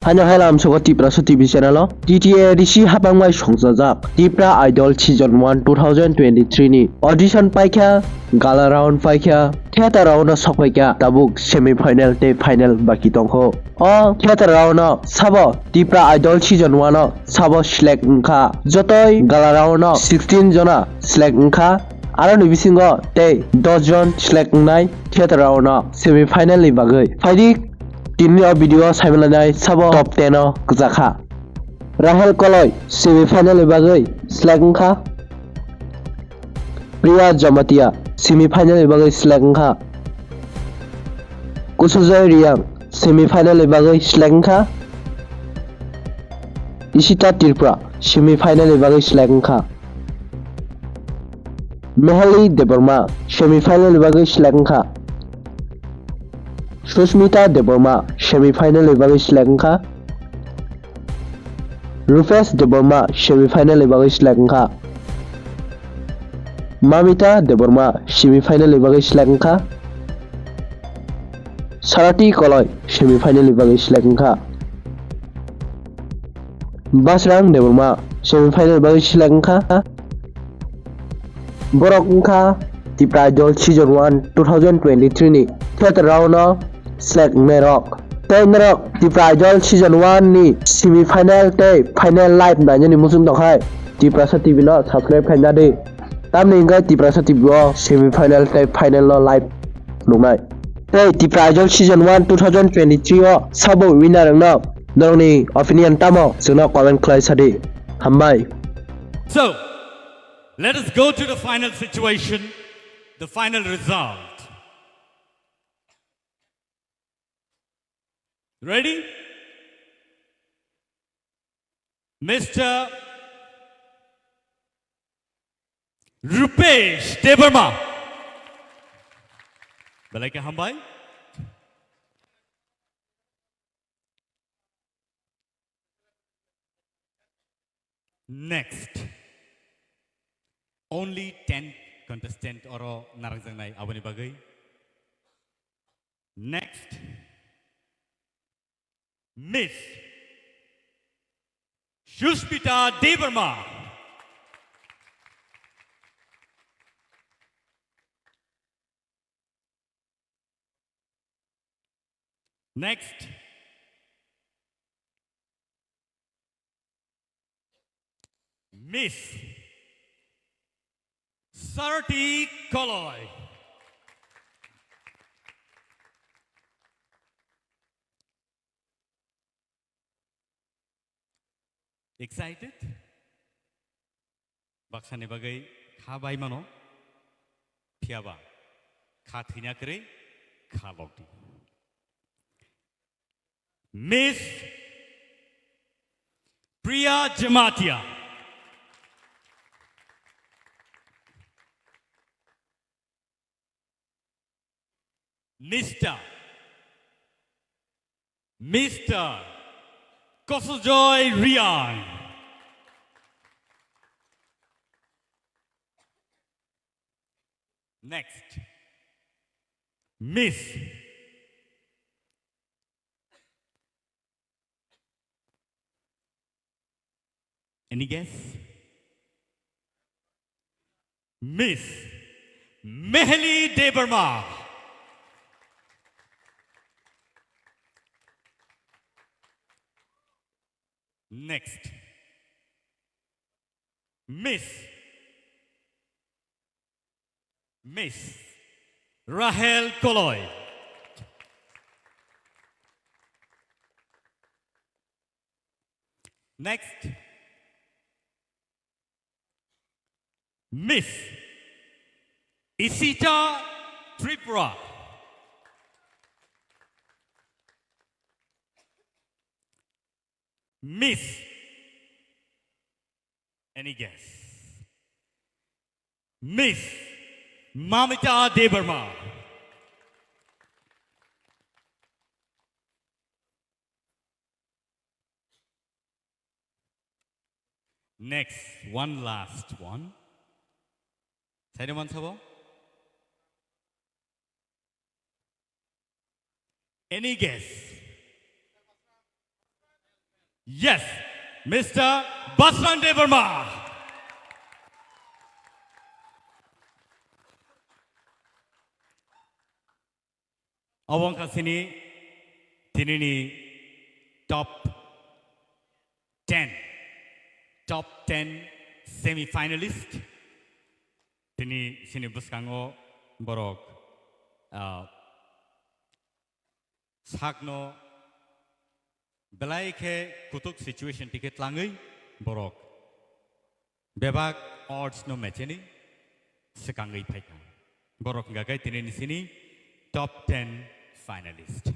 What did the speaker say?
Hanya helam sogo tipra so TV channel TTA Rishi habangmai songjajak Tipra Idol Season 1 2023 ni audition paikha gala round paikha theater round no sokpaikha tabuk semi final te final baki tongkho o theater round no sabo Tipra Idol Season 1 no sabo select wngkha jotoi gala round no 16 jona select wngkha aro ni bisingo tei 10 jon select wngnai theater round no semi final ni bagui phaidi Tini video saimanai sabo top 10 o gjakha Rahel Koloi semi final ni bagui select wngkha Priya Jamatia semi final ni bagui select wngkha Kusujoy Riyang semi final ni bagui select wngkha Ishita Tripura semi final ni bagui select wngkha Mehali Deborma semi final ni bagui select wngkha Susmita Deborma semi-final ni bagui select wngkha Rufesh Deborma semi-final ni bagui select wngkha Mamita Deborma semi-final ni bagui select wngkha Sarati Koloi semi-final ni bagui select wngkha Basrang Deborma semi-final ni bagui select wngkha Borok wngkha Tipra Idol Season 1 2023 ni theater round no select ngerok tei ngerok Tipra Idol Season 1 ni semi final tei final live nainani musung tongkhai Tiprasa TV no subscribe khainadi tamni hingkha Tiprasa TV o semi final tei final no live nungnai tei Tipra Idol Season 1 2023 o sabo winner no norongni opinion tamo jwngno comment khlai sadi hambai. So let us go to the final situation, the final result. Ready? Mr. Rupesh Debarma. Belai ke hambai? Next. Only 10 contestant oro narangjang nai abani bagai. Next. Miss Susmita Debarma. Next. Miss Sarati Koloi. Excited? Baksani bagai khabai mano phiaba kha thina kare kha lokti. Miss Priya Jamatia. Mr. Kusujoy Riyang. Next, Miss any guess? Miss Mehali Debarma. Next, Miss Rahel Koloi. Next, Miss Ishita Tripura. Miss, any guess? Miss Mamita Debarma. Next, one last one. Side one sabo. Any guess? Yes, Mr. Baswan Devarma. Awang kasini tinini top 10 semi-finalist. Tini sini buskango borok sakno belai ke kutuk situation tiket langai borok bebak odds no matchini sekangai paikan borok gagai tini sini top 10 finalist.